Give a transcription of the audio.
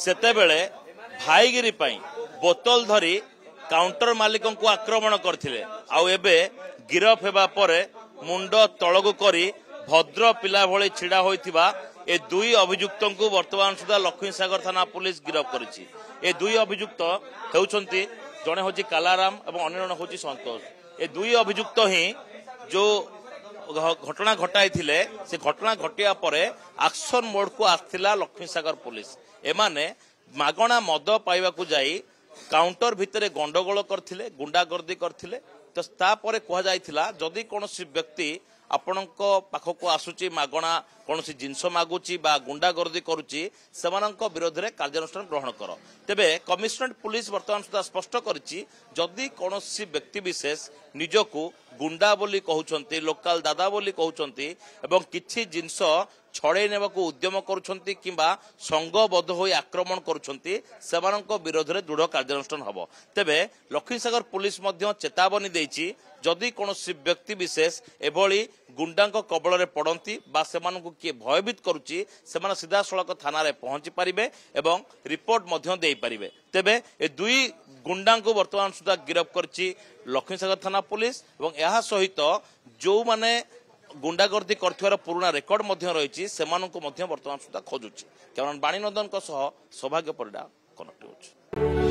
सेतेबेले भाईगिरी पाई बोतल धरी काउंटर मालिकों को आक्रमण करथिले आउ एबे गिरफ हेबा परे मुंड तळगु करी भद्र पिला भଳି छिड़ा होइथिबा ए दुई अभियुक्तों को वर्तमान सुधा लक्ष्मीसागर थाना पुलिस गिरफ करिछि। ए दुई अभियुक्त हेउछंती जणे होची कालाराम एवं अन्य जणे होची संतोष। ए दुई अभियुक्त ही जो घटना घटाई थिले से घटना घटिया परे एक्शन मोड को आथिला लक्ष्मीसागर पुलिस। एमाने मागणा मद पाइबा को जाई काउंटर भितरे गंडगोल करथिले गुंडागर्दी करथिले। तो तापर कह जाइथिला जदि कोनोसी व्यक्ति आपणक पाखक आसुची मागणा कौनसी जिनस मागुची बा गुंडागर्दी करुची सेमानक विरोध में कार्यानुष्ठान ग्रहण कर। तेबे कमिशनरेट पुलिस वर्तमान सुधा स्पष्ट करिछि जदि कौनसी व्यक्ति विशेष निजको गुंडा बोली कहउछंती लोकल दादा बोली कहउछंती एवं किछि जिनस छड़े नेबाकू उद्यम करुछंती किंबा संगबद्ध होई आक्रमण करुछंती सेमानक विरोध में दृढ़ कार्यानुष्ठान हबो। तेबे लक्ष्मीसागर पुलिस मध्य चेतावनी देछि जदि कौनसी व्यक्ति विशेष एभली गुंडांक कबल में पड़ती बा सेमानकू किए भयभीत करुच्ची सेमाने सीधा सड़क थाना रे पहुंची पारिबे एवं रिपोर्ट मध्य देई पारिबे। तेबे ए दुई गुंडांको वर्तमान सुधा गिरफ करछि लक्ष्मीसागर थाना पुलिस एवं यह सहित जो माने गुंडागर्दी करथिवार पुराना रेकर्ड मध्य रहिछि सेमानकू मध्य वर्तमान सुधा खोजुछि। केवल बाणीनंदन सौभाग्य परिडा कनेक्ट होछि।